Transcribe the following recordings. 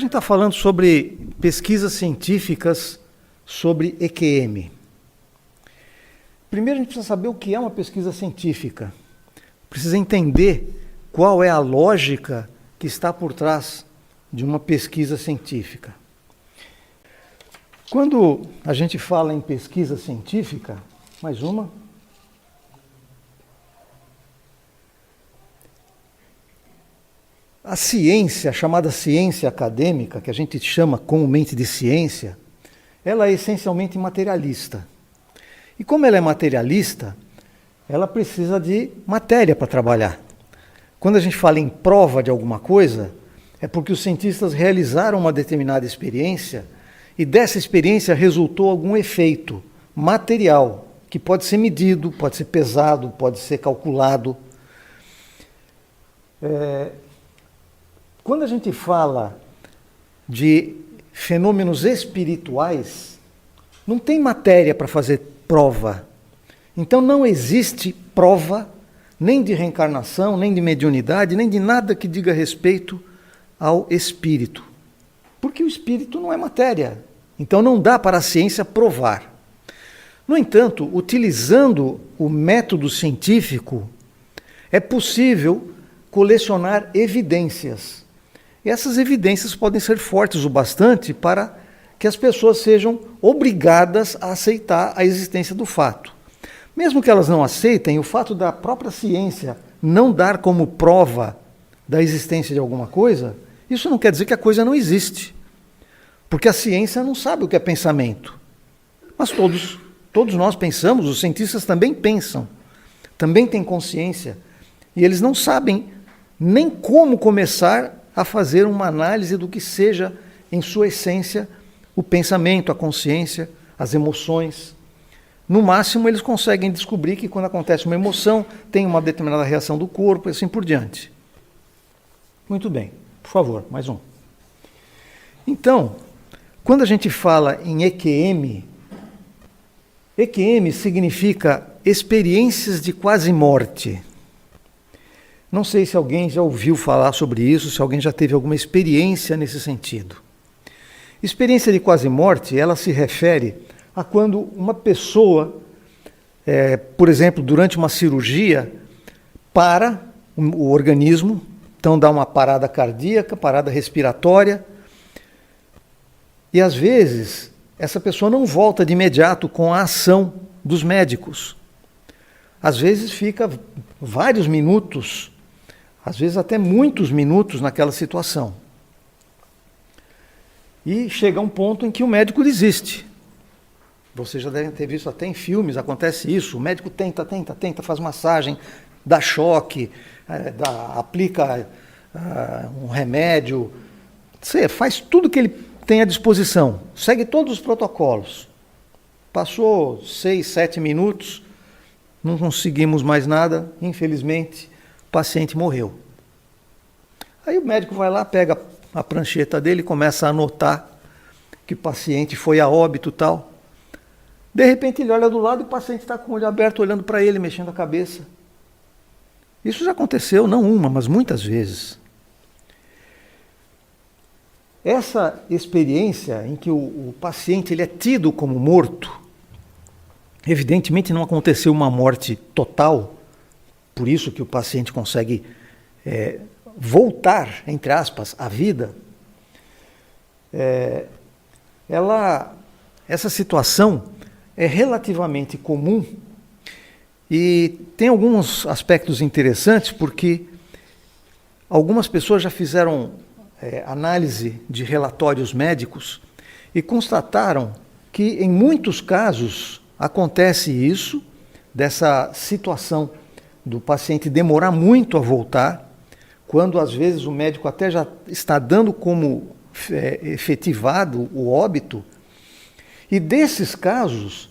gente está falando sobre pesquisas científicas sobre EQM. Primeiro a gente precisa saber o que é uma pesquisa científica. Precisa entender qual é a lógica que está por trás de uma pesquisa científica. Quando a gente fala em pesquisa científica, mais uma. A ciência, chamada ciência acadêmica, que a gente chama comumente de ciência, ela é essencialmente materialista. E como ela é materialista, ela precisa de matéria para trabalhar. Quando a gente fala em prova de alguma coisa, é porque os cientistas realizaram uma determinada experiência e dessa experiência resultou algum efeito material, que pode ser medido, pode ser pesado, pode ser calculado. Quando a gente fala de fenômenos espirituais, não tem matéria para fazer prova. Então não existe prova nem de reencarnação, nem de mediunidade, nem de nada que diga respeito ao espírito. Porque o espírito não é matéria. Então não dá para a ciência provar. No entanto, utilizando o método científico, é possível colecionar evidências. E essas evidências podem ser fortes o bastante para que as pessoas sejam obrigadas a aceitar a existência do fato. Mesmo que elas não aceitem, o fato da própria ciência não dar como prova da existência de alguma coisa, isso não quer dizer que a coisa não existe. Porque a ciência não sabe o que é pensamento. Mas todos nós pensamos, os cientistas também pensam, também têm consciência, e eles não sabem nem como começar a fazer uma análise do que seja, em sua essência, o pensamento, a consciência, as emoções. No máximo, eles conseguem descobrir que quando acontece uma emoção, tem uma determinada reação do corpo e assim por diante. Muito bem, por favor, mais um. Então, quando a gente fala em EQM, EQM significa experiências de quase morte. Não sei se alguém já ouviu falar sobre isso, se alguém já teve alguma experiência nesse sentido. Experiência de quase morte, ela se refere a quando uma pessoa, por exemplo, durante uma cirurgia, para o organismo, então dá uma parada cardíaca, parada respiratória, e às vezes essa pessoa não volta de imediato com a ação dos médicos. Às vezes fica vários minutos, às vezes até muitos minutos naquela situação. E chega um ponto em que o médico desiste. Vocês já devem ter visto até em filmes, acontece isso. O médico tenta, faz massagem, dá choque, aplica um remédio. Faz tudo que ele tem à disposição, segue todos os protocolos. Passou 6, 7 minutos, não conseguimos mais nada, infelizmente, o paciente morreu. Aí o médico vai lá, pega a prancheta dele e começa a anotar que o paciente foi a óbito e tal. De repente ele olha do lado e o paciente está com o olho aberto, olhando para ele, mexendo a cabeça. Isso já aconteceu, não uma, mas muitas vezes. Essa experiência em que o paciente ele é tido como morto, evidentemente não aconteceu uma morte total, por isso que o paciente consegue voltar, entre aspas, à vida. Essa situação é relativamente comum e tem alguns aspectos interessantes, porque algumas pessoas já fizeram análise de relatórios médicos e constataram que em muitos casos acontece isso, dessa situação do paciente demorar muito a voltar, quando às vezes o médico até já está dando como efetivado o óbito, e desses casos,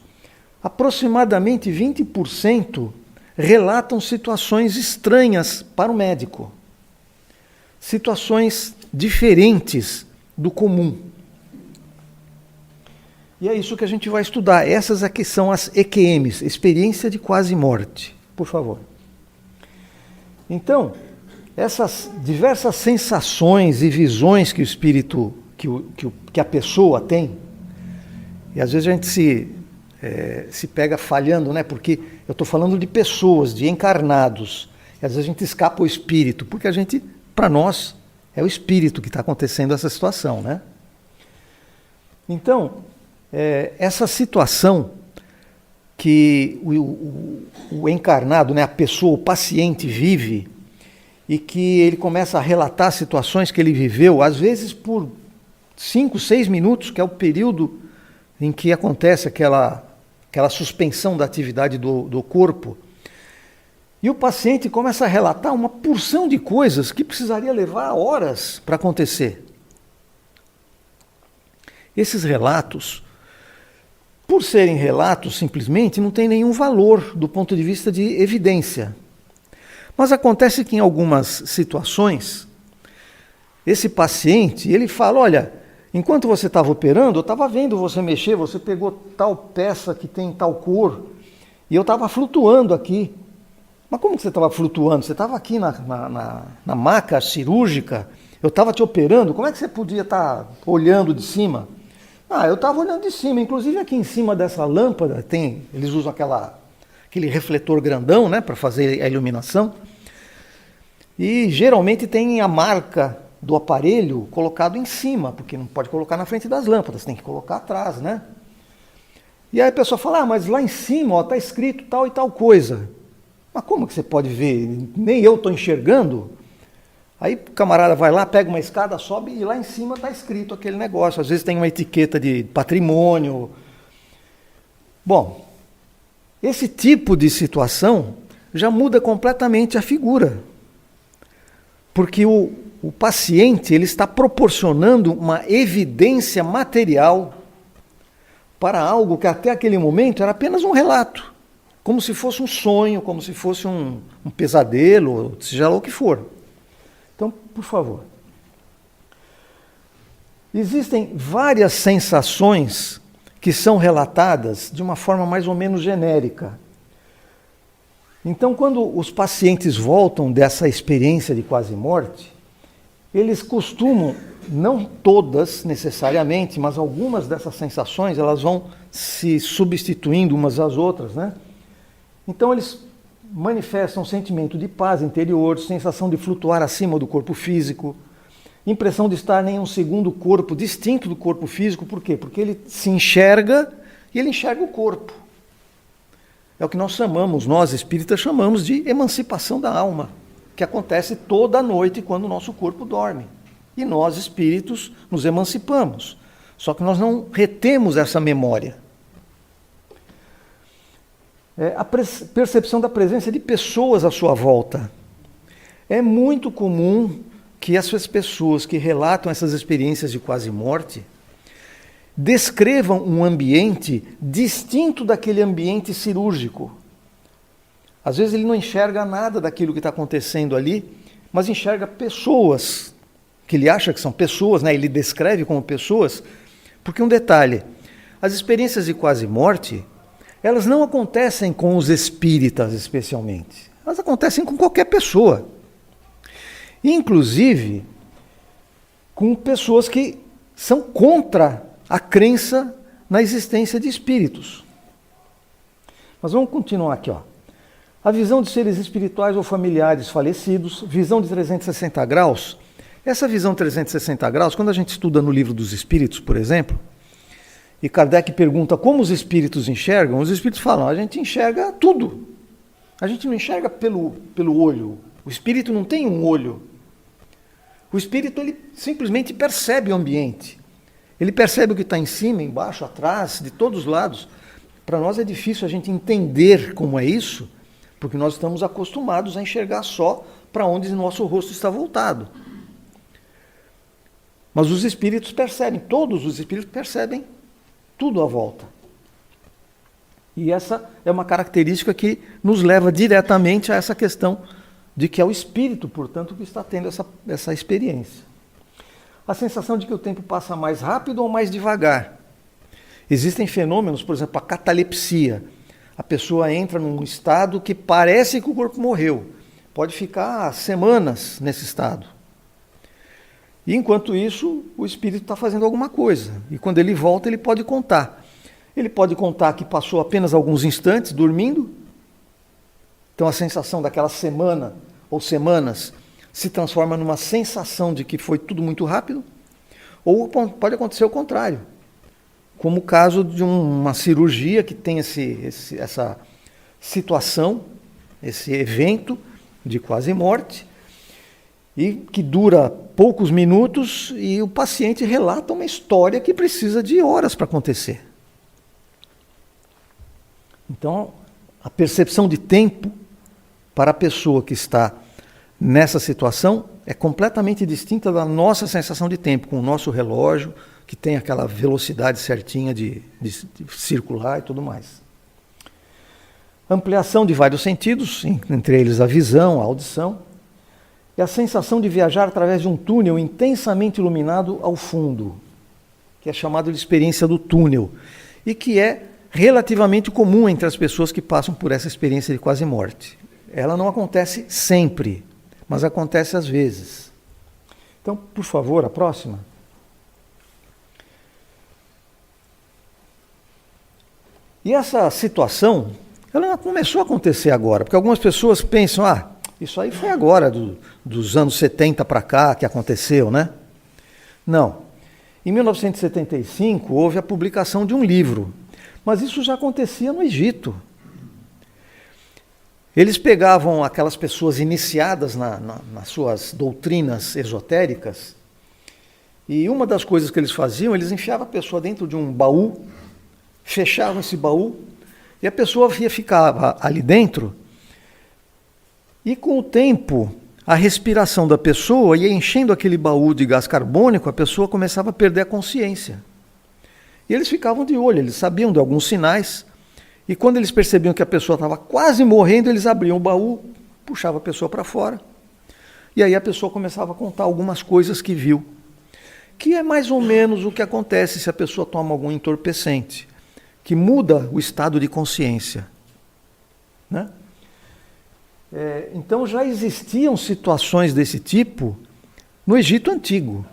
aproximadamente 20% relatam situações estranhas para o médico, situações diferentes do comum. E é isso que a gente vai estudar. Essas aqui são as EQMs, experiência de quase morte. Por favor. Então, essas diversas sensações e visões que o espírito que a pessoa tem. E às vezes a gente se pega falhando, né? Porque eu estou falando de pessoas, de encarnados. E às vezes a gente escapa o espírito, porque para nós, é o espírito que está acontecendo essa situação, né? Então, essa situação que o encarnado, né, a pessoa, o paciente vive, e que ele começa a relatar situações que ele viveu, às vezes por 5, 6 minutos, que é o período em que acontece aquela suspensão da atividade do corpo. E o paciente começa a relatar uma porção de coisas que precisaria levar horas para acontecer. Esses relatos, por serem relatos simplesmente, não têm nenhum valor do ponto de vista de evidência. Mas acontece que em algumas situações, esse paciente, ele fala, olha, enquanto você estava operando, eu estava vendo você mexer, você pegou tal peça que tem tal cor, e eu estava flutuando aqui. Mas como que você estava flutuando? Você estava aqui na maca cirúrgica, eu estava te operando, como é que você podia estar olhando de cima? Eu estava olhando de cima, inclusive aqui em cima dessa lâmpada, eles usam aquele refletor grandão, né, para fazer a iluminação, e geralmente tem a marca do aparelho colocado em cima, porque não pode colocar na frente das lâmpadas, tem que colocar atrás, né? E aí a pessoa fala, mas lá em cima está escrito tal e tal coisa. Mas como que você pode ver? Nem eu estou enxergando. Aí o camarada vai lá, pega uma escada, sobe e lá em cima está escrito aquele negócio. Às vezes tem uma etiqueta de patrimônio. Bom, esse tipo de situação já muda completamente a figura. Porque o paciente ele está proporcionando uma evidência material para algo que até aquele momento era apenas um relato. Como se fosse um sonho, como se fosse um pesadelo, seja lá o que for. Então, por favor. Existem várias sensações que são relatadas de uma forma mais ou menos genérica. Então, quando os pacientes voltam dessa experiência de quase morte, eles costumam, não todas necessariamente, mas algumas dessas sensações, elas vão se substituindo umas às outras, né? Então eles manifestam um sentimento de paz interior, sensação de flutuar acima do corpo físico, impressão de estar em um segundo corpo distinto do corpo físico. Por quê? Porque ele se enxerga e ele enxerga o corpo. É o que nós espíritas chamamos de emancipação da alma, que acontece toda noite quando o nosso corpo dorme. E nós, espíritos, nos emancipamos. Só que nós não retemos essa memória. A percepção da presença de pessoas à sua volta. É muito comum que essas pessoas que relatam essas experiências de quase morte descrevam um ambiente distinto daquele ambiente cirúrgico. Às vezes ele não enxerga nada daquilo que está acontecendo ali, mas enxerga pessoas, que ele acha que são pessoas, né? Ele descreve como pessoas, porque um detalhe, as experiências de quase morte, elas não acontecem com os espíritas especialmente, elas acontecem com qualquer pessoa, inclusive com pessoas que são contra a crença na existência de espíritos. Mas vamos continuar aqui, ó. A visão de seres espirituais ou familiares falecidos, visão de 360 graus. Essa visão 360 graus, quando a gente estuda no Livro dos Espíritos, por exemplo, e Kardec pergunta como os espíritos enxergam, os espíritos falam, a gente enxerga tudo. A gente não enxerga pelo olho. O espírito não tem um olho. O espírito ele simplesmente percebe o ambiente. Ele percebe o que está em cima, embaixo, atrás, de todos os lados. Para nós é difícil a gente entender como é isso, porque nós estamos acostumados a enxergar só para onde o nosso rosto está voltado. Mas os espíritos percebem, todos os espíritos percebem tudo à volta. E essa é uma característica que nos leva diretamente a essa questão de que é o espírito, portanto, que está tendo essa experiência. A sensação de que o tempo passa mais rápido ou mais devagar. Existem fenômenos, por exemplo, a catalepsia. A pessoa entra num estado que parece que o corpo morreu. Pode ficar semanas nesse estado. E enquanto isso, o espírito está fazendo alguma coisa. E quando ele volta, ele pode contar. Ele pode contar que passou apenas alguns instantes dormindo. Então a sensação daquela semana ou semanas se transforma numa sensação de que foi tudo muito rápido. Ou pode acontecer o contrário. Como o caso de uma cirurgia que tem essa situação, esse evento de quase morte, e que dura poucos minutos e o paciente relata uma história que precisa de horas para acontecer. Então, a percepção de tempo para a pessoa que está nessa situação é completamente distinta da nossa sensação de tempo, com o nosso relógio, que tem aquela velocidade certinha de circular e tudo mais. Ampliação de vários sentidos, entre eles a visão, a audição, e a sensação de viajar através de um túnel intensamente iluminado ao fundo, que é chamado de experiência do túnel, e que é relativamente comum entre as pessoas que passam por essa experiência de quase morte. Ela não acontece sempre, mas acontece às vezes. Então, por favor, a próxima. E essa situação, ela não começou a acontecer agora, porque algumas pessoas pensam, isso aí foi agora, dos anos 70 para cá que aconteceu, né? Não. Em 1975, houve a publicação de um livro, mas isso já acontecia no Egito. Eles pegavam aquelas pessoas iniciadas nas suas doutrinas esotéricas, e uma das coisas que eles faziam, eles enfiavam a pessoa dentro de um baú, fechavam esse baú, e a pessoa ficava ali dentro, e com o tempo, a respiração da pessoa ia enchendo aquele baú de gás carbônico, a pessoa começava a perder a consciência. E eles ficavam de olho, eles sabiam de alguns sinais, e quando eles percebiam que a pessoa estava quase morrendo, eles abriam o baú, puxavam a pessoa para fora, e aí a pessoa começava a contar algumas coisas que viu, que é mais ou menos o que acontece se a pessoa toma algum entorpecente, que muda o estado de consciência, né? Então já existiam situações desse tipo no Egito Antigo.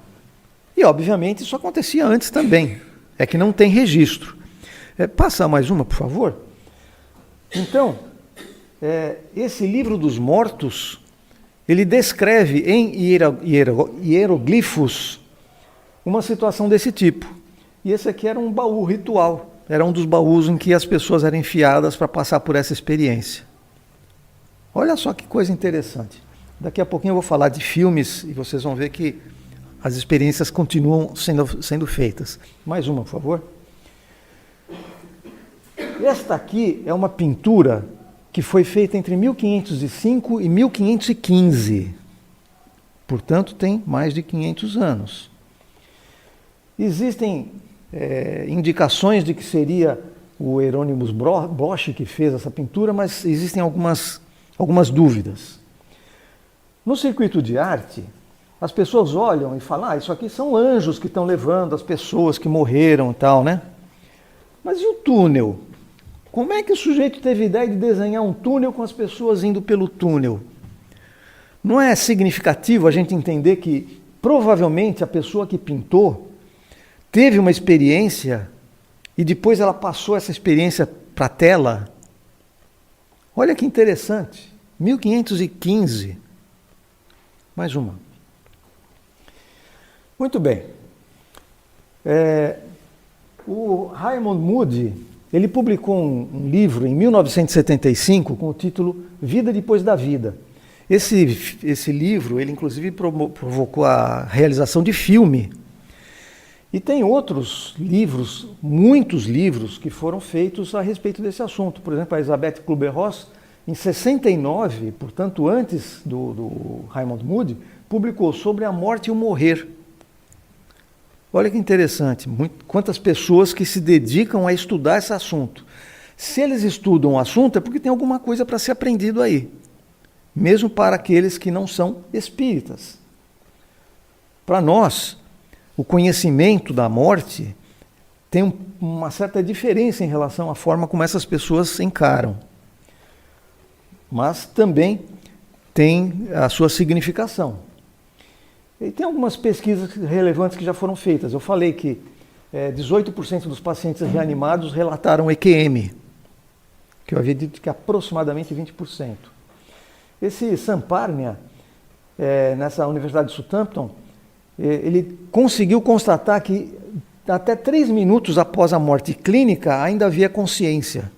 E, obviamente, isso acontecia antes também. É que não tem registro. Passa mais uma, por favor. Então, esse livro dos mortos, ele descreve em hieroglifos uma situação desse tipo. E esse aqui era um baú ritual. Era um dos baús em que as pessoas eram enfiadas para passar por essa experiência. Olha só que coisa interessante. Daqui a pouquinho eu vou falar de filmes e vocês vão ver que as experiências continuam sendo feitas. Mais uma, por favor. Esta aqui é uma pintura que foi feita entre 1505 e 1515. Portanto, tem mais de 500 anos. Existem indicações de que seria o Hieronymus Bosch que fez essa pintura, mas existem algumas dúvidas. No circuito de arte, as pessoas olham e falam, isso aqui são anjos que estão levando as pessoas que morreram e tal, né? Mas e o túnel? Como é que o sujeito teve ideia de desenhar um túnel com as pessoas indo pelo túnel? Não é significativo a gente entender que provavelmente a pessoa que pintou teve uma experiência e depois ela passou essa experiência para a tela? Olha que interessante, 1515. Mais uma. Muito bem. O Raymond Moody, ele publicou um livro em 1975 com o título Vida Depois da Vida. Esse livro, ele inclusive provocou a realização de filme. E tem outros livros, muitos livros, que foram feitos a respeito desse assunto. Por exemplo, a Elizabeth Kübler-Ross, em 69, portanto antes do Raymond Moody, publicou sobre a morte e o morrer. Olha que interessante, quantas pessoas que se dedicam a estudar esse assunto. Se eles estudam o assunto é porque tem alguma coisa para ser aprendido aí, mesmo para aqueles que não são espíritas. Para nós, o conhecimento da morte tem uma certa diferença em relação à forma como essas pessoas encaram. Mas também tem a sua significação. E tem algumas pesquisas relevantes que já foram feitas. Eu falei que 18% dos pacientes reanimados relataram EQM, que eu havia dito que aproximadamente 20%. Esse Samparnia, nessa Universidade de Southampton, ele conseguiu constatar que até 3 minutos após a morte clínica ainda havia consciência.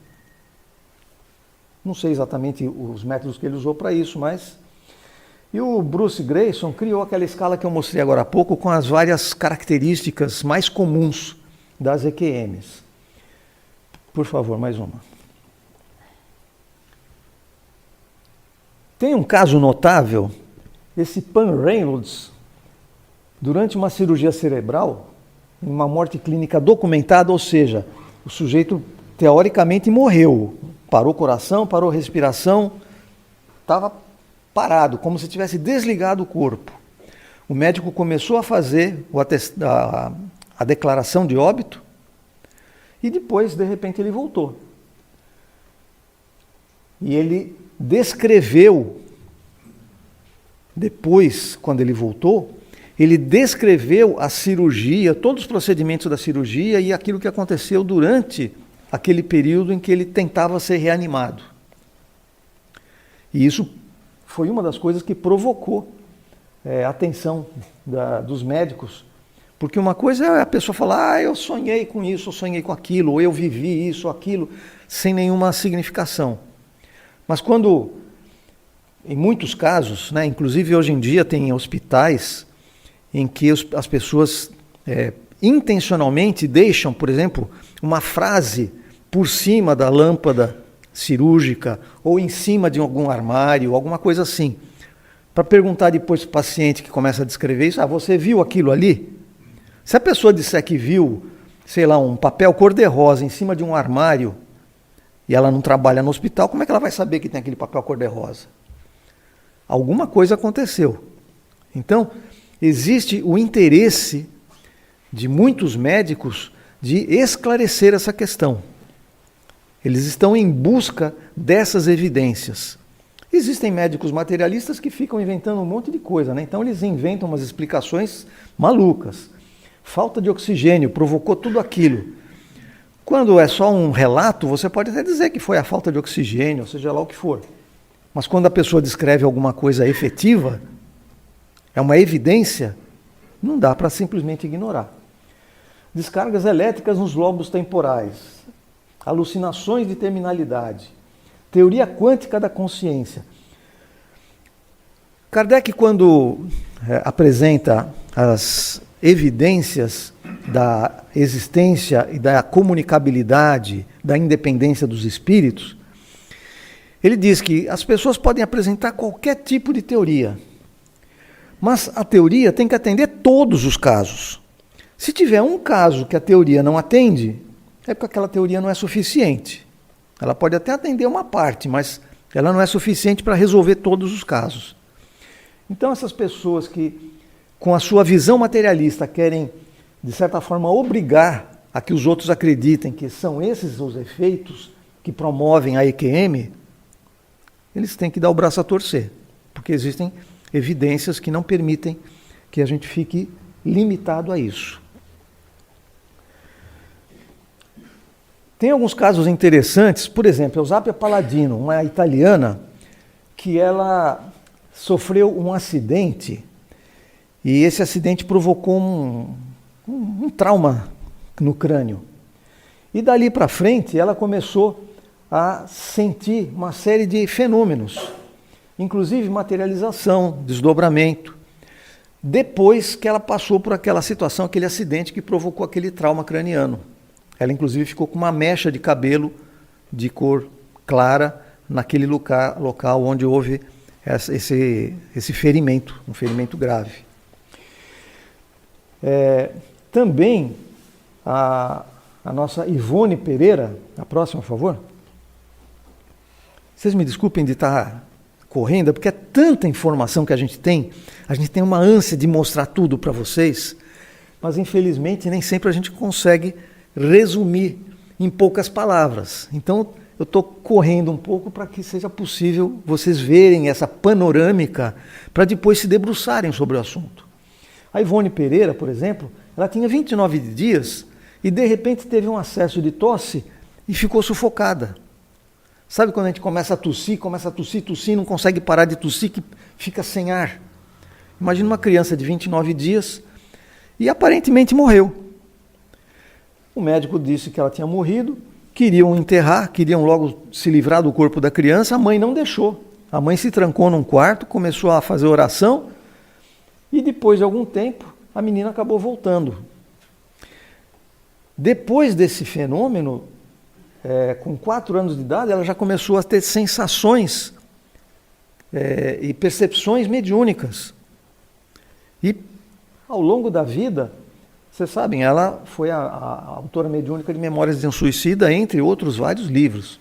Não sei exatamente os métodos que ele usou para isso, mas... E o Bruce Greyson criou aquela escala que eu mostrei agora há pouco com as várias características mais comuns das EQMs. Por favor, mais uma. Tem um caso notável, esse Pan Reynolds, durante uma cirurgia cerebral, em uma morte clínica documentada, ou seja, o sujeito teoricamente morreu, parou o coração, parou a respiração, estava parado, como se tivesse desligado o corpo. O médico começou a fazer a declaração de óbito e depois, de repente, ele voltou. E ele descreveu, depois, quando ele voltou, ele descreveu a cirurgia, todos os procedimentos da cirurgia e aquilo que aconteceu durante aquele período em que ele tentava ser reanimado. E isso foi uma das coisas que provocou a atenção dos médicos, porque uma coisa é a pessoa falar, eu sonhei com isso, eu sonhei com aquilo, ou eu vivi isso, aquilo, sem nenhuma significação. Mas quando, em muitos casos, inclusive hoje em dia tem hospitais em que as pessoas intencionalmente deixam, por exemplo, uma frase por cima da lâmpada cirúrgica ou em cima de algum armário, alguma coisa assim, para perguntar depois para o paciente que começa a descrever isso, você viu aquilo ali? Se a pessoa disser que viu, sei lá, um papel cor-de-rosa em cima de um armário e ela não trabalha no hospital, como é que ela vai saber que tem aquele papel cor-de-rosa? Alguma coisa aconteceu. Então, existe o interesse de muitos médicos de esclarecer essa questão. Eles estão em busca dessas evidências. Existem médicos materialistas que ficam inventando um monte de coisa, Então eles inventam umas explicações malucas. Falta de oxigênio provocou tudo aquilo. Quando é só um relato, você pode até dizer que foi a falta de oxigênio, ou seja lá o que for. Mas quando a pessoa descreve alguma coisa efetiva, é uma evidência, não dá para simplesmente ignorar. Descargas elétricas nos lobos temporais, alucinações de terminalidade, teoria quântica da consciência. Kardec, quando apresenta as evidências da existência e da comunicabilidade, da independência dos espíritos, ele diz que as pessoas podem apresentar qualquer tipo de teoria, mas a teoria tem que atender todos os casos. Se tiver um caso que a teoria não atende, é porque aquela teoria não é suficiente. Ela pode até atender uma parte, mas ela não é suficiente para resolver todos os casos. Então essas pessoas que, com a sua visão materialista, querem, de certa forma, obrigar a que os outros acreditem que são esses os efeitos que promovem a EQM, eles têm que dar o braço a torcer, porque existem evidências que não permitem que a gente fique limitado a isso. Tem alguns casos interessantes, por exemplo, Eusapia Palladino, uma italiana, que ela sofreu um acidente e esse acidente provocou um trauma no crânio. E dali para frente ela começou a sentir uma série de fenômenos, inclusive materialização, desdobramento, depois que ela passou por aquela situação, aquele acidente que provocou aquele trauma craniano. Ela, inclusive, ficou com uma mecha de cabelo de cor clara naquele local onde houve esse ferimento, um ferimento grave. Também a nossa Ivone Pereira, a próxima, por favor. Vocês me desculpem de estar correndo, porque é tanta informação que a gente tem uma ânsia de mostrar tudo para vocês, mas infelizmente nem sempre a gente consegue resumir em poucas palavras. Então, eu estou correndo um pouco para que seja possível vocês verem essa panorâmica para depois se debruçarem sobre o assunto. A Ivone Pereira, por exemplo, ela tinha 29 dias e de repente teve um acesso de tosse e ficou sufocada. Sabe quando a gente começa a tossir, tossir, não consegue parar de tossir, que fica sem ar? Imagina uma criança de 29 dias e aparentemente morreu. O médico disse que ela tinha morrido, queriam enterrar, queriam logo se livrar do corpo da criança, a mãe não deixou. A mãe se trancou num quarto, começou a fazer oração e depois de algum tempo a menina acabou voltando. Depois desse fenômeno, com 4 anos de idade, ela já começou a ter sensações e percepções mediúnicas. E ao longo da vida, vocês sabem, ela foi a autora mediúnica de Memórias de um Suicida, entre outros vários livros.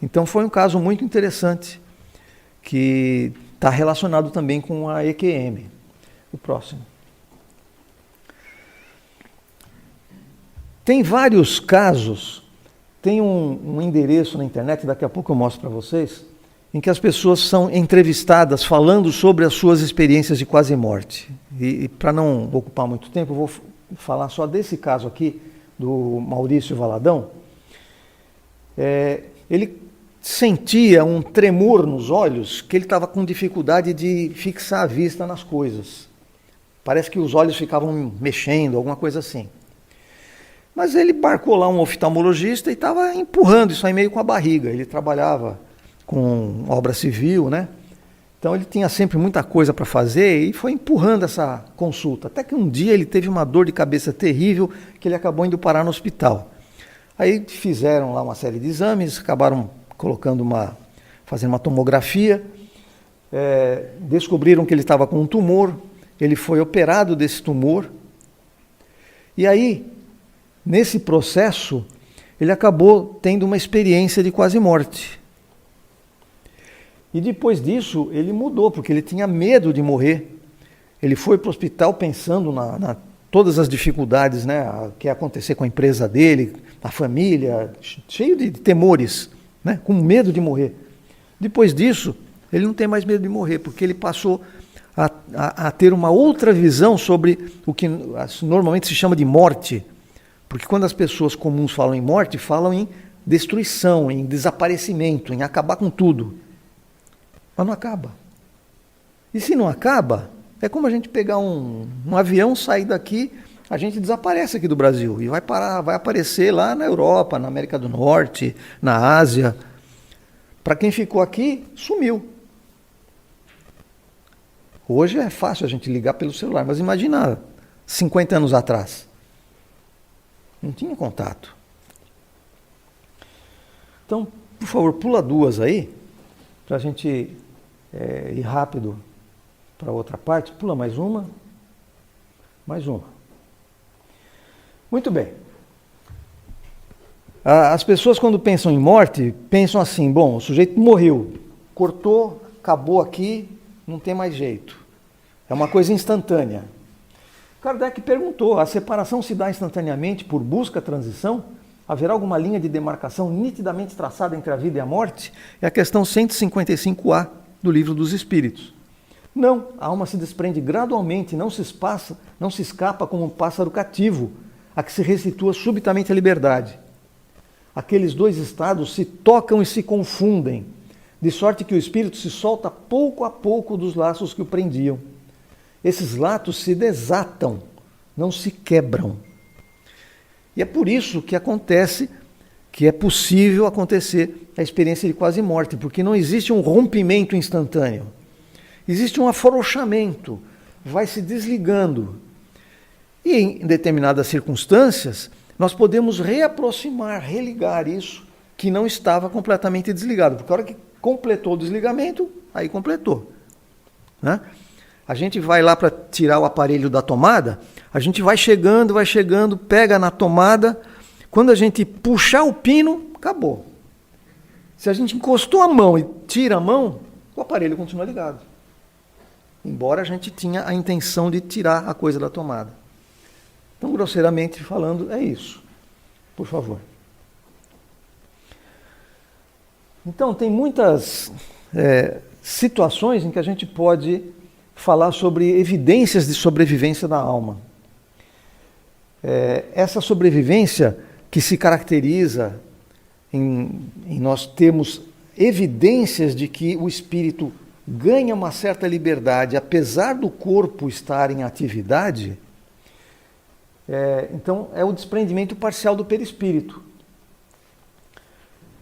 Então foi um caso muito interessante, que está relacionado também com a EQM. O próximo. Tem vários casos, tem um endereço na internet, daqui a pouco eu mostro para vocês, em que as pessoas são entrevistadas falando sobre as suas experiências de quase morte. E para não ocupar muito tempo, eu vou falar só desse caso aqui, do Maurício Valadão. Ele sentia um tremor nos olhos, que ele estava com dificuldade de fixar a vista nas coisas. Parece que os olhos ficavam mexendo, alguma coisa assim. Mas ele marcou lá um oftalmologista e estava empurrando isso aí meio com a barriga. Ele trabalhava com obra civil, né? Então ele tinha sempre muita coisa para fazer e foi empurrando essa consulta. Até que um dia ele teve uma dor de cabeça terrível que ele acabou indo parar no hospital. Aí fizeram lá uma série de exames, acabaram fazendo uma tomografia, descobriram que ele estava com um tumor, ele foi operado desse tumor. E aí, nesse processo, ele acabou tendo uma experiência de quase morte. E depois disso, ele mudou, porque ele tinha medo de morrer. Ele foi para o hospital pensando todas as dificuldades, né, que ia acontecer com a empresa dele, a família, cheio de temores, né, com medo de morrer. Depois disso, ele não tem mais medo de morrer, porque ele passou a ter uma outra visão sobre o que normalmente se chama de morte. Porque quando as pessoas comuns falam em morte, falam em destruição, em desaparecimento, em acabar com tudo. Mas não acaba. E se não acaba, é como a gente pegar um avião, sair daqui, a gente desaparece aqui do Brasil e vai aparecer lá na Europa, na América do Norte, na Ásia. Para quem ficou aqui, sumiu. Hoje é fácil a gente ligar pelo celular, mas imagina 50 anos atrás. Não tinha contato. Então, por favor, pula 2 aí, para a gente ir rápido para outra parte. Pula mais uma. Mais uma. Muito bem. As pessoas, quando pensam em morte, pensam assim: bom, o sujeito morreu, cortou, acabou aqui, não tem mais jeito. É uma coisa instantânea. Kardec perguntou: a separação se dá instantaneamente por busca, transição? Haverá alguma linha de demarcação nitidamente traçada entre a vida e a morte? É a questão 155A do Livro dos Espíritos. Não, a alma se desprende gradualmente, não se escapa como um pássaro cativo, a que se restitua subitamente a liberdade. Aqueles 2 estados se tocam e se confundem, de sorte que o espírito se solta pouco a pouco dos laços que o prendiam. Esses laços se desatam, não se quebram. E é por isso que acontece, que é possível acontecer a experiência de quase morte, porque não existe um rompimento instantâneo. Existe um afrouxamento, vai se desligando. E em determinadas circunstâncias, nós podemos reaproximar, religar isso que não estava completamente desligado. Porque a hora que completou o desligamento, aí completou. Né? A gente vai lá para tirar o aparelho da tomada, a gente vai chegando, pega na tomada, quando a gente puxar o pino, acabou. Se a gente encostou a mão e tira a mão, o aparelho continua ligado. Embora a gente tinha a intenção de tirar a coisa da tomada. Então, grosseiramente falando, é isso. Por favor. Então, tem muitas situações em que a gente pode falar sobre evidências de sobrevivência da alma. Essa sobrevivência que se caracteriza em nós termos evidências de que o espírito ganha uma certa liberdade, apesar do corpo estar em atividade, então é o desprendimento parcial do perispírito.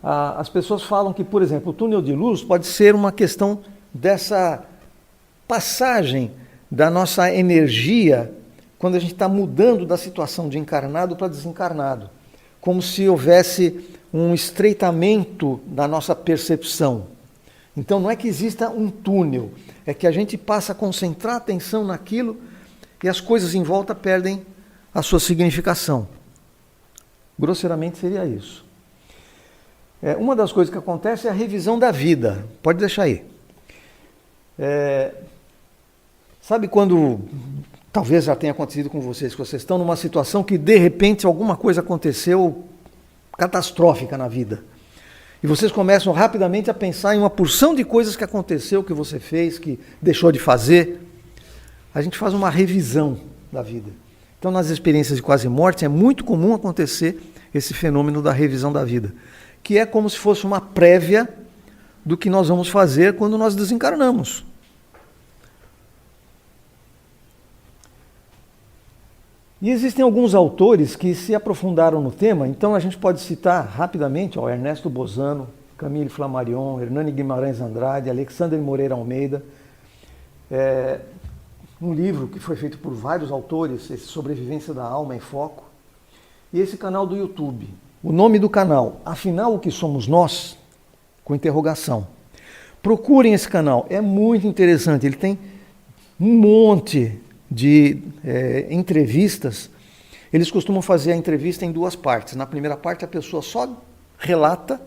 As pessoas falam que, por exemplo, o túnel de luz pode ser uma questão dessa passagem da nossa energia quando a gente está mudando da situação de encarnado para desencarnado, como se houvesse um estreitamento da nossa percepção. Então não é que exista um túnel, é que a gente passa a concentrar a atenção naquilo e as coisas em volta perdem a sua significação. Grosseiramente seria isso. Uma das coisas que acontece é a revisão da vida. Pode deixar aí. Sabe quando, talvez já tenha acontecido com vocês, que vocês estão numa situação que de repente alguma coisa aconteceu catastrófica na vida. E vocês começam rapidamente a pensar em uma porção de coisas que aconteceu, que você fez, que deixou de fazer. A gente faz uma revisão da vida. Então, nas experiências de quase morte, é muito comum acontecer esse fenômeno da revisão da vida, que é como se fosse uma prévia do que nós vamos fazer quando nós desencarnamos. E existem alguns autores que se aprofundaram no tema, então a gente pode citar rapidamente Ernesto Bozano, Camille Flammarion, Hernani Guimarães Andrade, Alexandre Moreira Almeida, um livro que foi feito por vários autores, esse Sobrevivência da Alma em Foco, e esse canal do YouTube. O nome do canal, Afinal o que somos nós? Com interrogação. Procurem esse canal, é muito interessante, ele tem um monte de entrevistas. Eles costumam fazer a entrevista em duas partes. Na primeira parte a pessoa só relata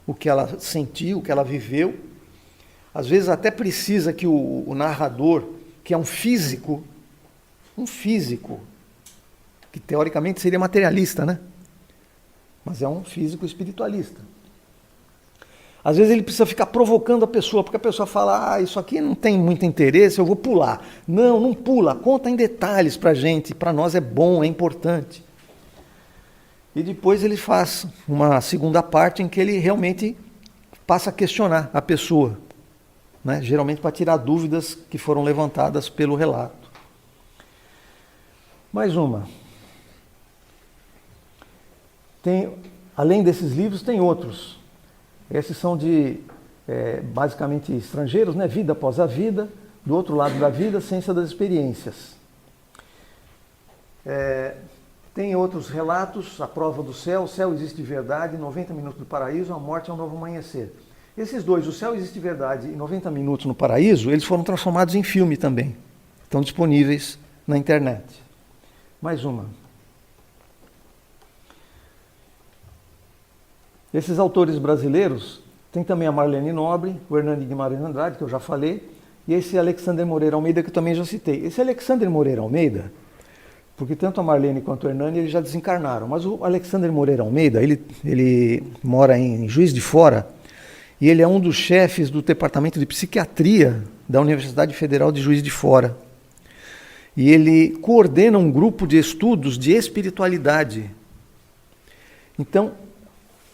o que ela sentiu, o que ela viveu. Às vezes até precisa que o narrador, que é um físico, que teoricamente seria materialista, né? Mas é um físico espiritualista. Às vezes ele precisa ficar provocando a pessoa, porque a pessoa fala, isso aqui não tem muito interesse, eu vou pular. Não, não pula, conta em detalhes para a gente, para nós é bom, é importante. E depois ele faz uma segunda parte em que ele realmente passa a questionar a pessoa, né? Geralmente para tirar dúvidas que foram levantadas pelo relato. Mais uma. Além desses livros, tem outros. Esses são basicamente estrangeiros, né? Vida após a vida, do outro lado da vida, ciência das experiências. Tem outros relatos, a prova do céu, o céu existe de verdade, 90 minutos do paraíso, a morte é um novo amanhecer. Esses dois, o céu existe de verdade e 90 minutos no paraíso, eles foram transformados em filme também. Estão disponíveis na internet. Mais uma. Esses autores brasileiros, tem também a Marlene Nobre, o Hernani Guimarães Andrade, que eu já falei, e esse Alexandre Moreira Almeida, que eu também já citei. Esse Alexandre Moreira Almeida, porque tanto a Marlene quanto o Hernani eles já desencarnaram, mas o Alexandre Moreira Almeida, ele mora em Juiz de Fora, e ele é um dos chefes do Departamento de Psiquiatria da Universidade Federal de Juiz de Fora. E ele coordena um grupo de estudos de espiritualidade. Então,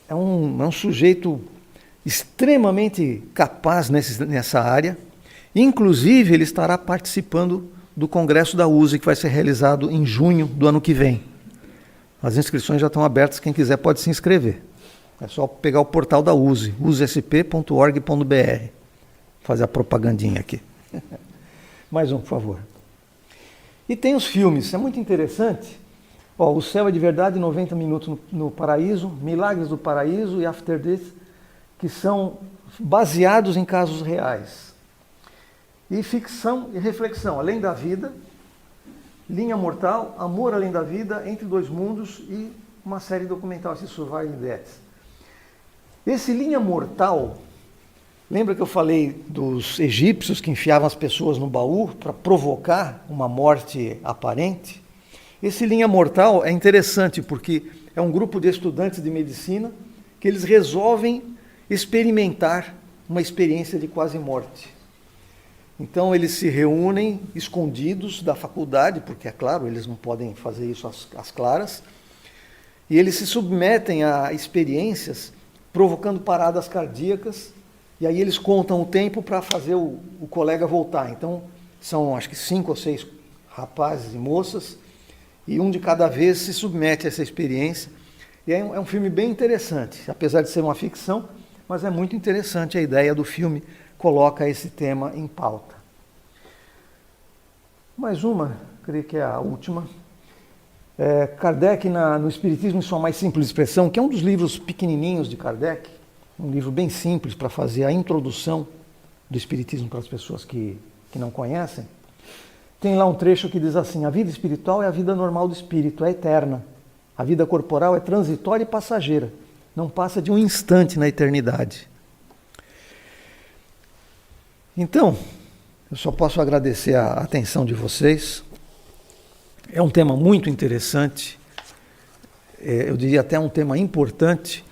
é um sujeito extremamente capaz nessa área. Inclusive, ele estará participando do Congresso da USE, que vai ser realizado em junho do ano que vem. As inscrições já estão abertas, quem quiser pode se inscrever. É só pegar o portal da USE, usesp.org.br. Fazer a propagandinha aqui. Mais um, por favor. E tem os filmes, é muito interessante. O Céu é de Verdade, 90 minutos no Paraíso, Milagres do Paraíso e After Death, que são baseados em casos reais. E ficção e reflexão, Além da Vida, Linha Mortal, Amor Além da Vida, Entre Dois Mundos e uma série documental, esse Surviving Death. Esse Linha Mortal, lembra que eu falei dos egípcios que enfiavam as pessoas no baú para provocar uma morte aparente? Esse Linha Mortal é interessante porque é um grupo de estudantes de medicina que eles resolvem experimentar uma experiência de quase morte. Então eles se reúnem escondidos da faculdade, porque é claro, eles não podem fazer isso às claras, e eles se submetem a experiências provocando paradas cardíacas, e aí eles contam o tempo para fazer o colega voltar. Então são acho que 5 ou 6 rapazes e moças, e um de cada vez se submete a essa experiência. E é um filme bem interessante, apesar de ser uma ficção, mas é muito interessante a ideia do filme, coloca esse tema em pauta. Mais uma, creio que é a última. Kardec, no Espiritismo em Sua Mais Simples Expressão, que é um dos livros pequenininhos de Kardec, um livro bem simples para fazer a introdução do Espiritismo para as pessoas que não conhecem, tem lá um trecho que diz assim: a vida espiritual é a vida normal do espírito, é eterna. A vida corporal é transitória e passageira, não passa de um instante na eternidade. Então, eu só posso agradecer a atenção de vocês. É um tema muito interessante, eu diria até um tema importante,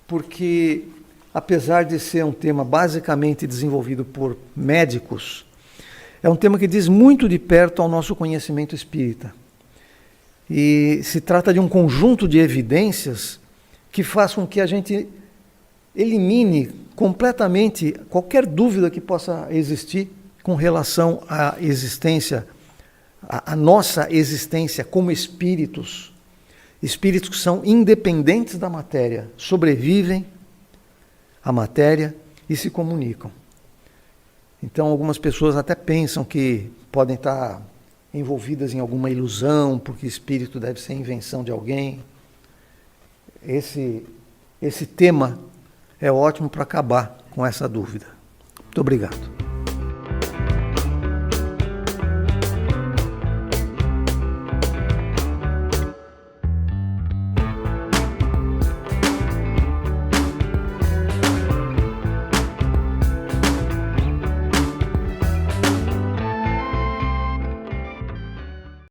porque apesar de ser um tema basicamente desenvolvido por médicos, é um tema que diz muito de perto ao nosso conhecimento espírita. E se trata de um conjunto de evidências que faz com que a gente elimine completamente qualquer dúvida que possa existir com relação à existência, à nossa existência como espíritos. Espíritos que são independentes da matéria, sobrevivem à matéria e se comunicam. Então algumas pessoas até pensam que podem estar envolvidas em alguma ilusão, porque espírito deve ser invenção de alguém. Esse tema é ótimo para acabar com essa dúvida. Muito obrigado.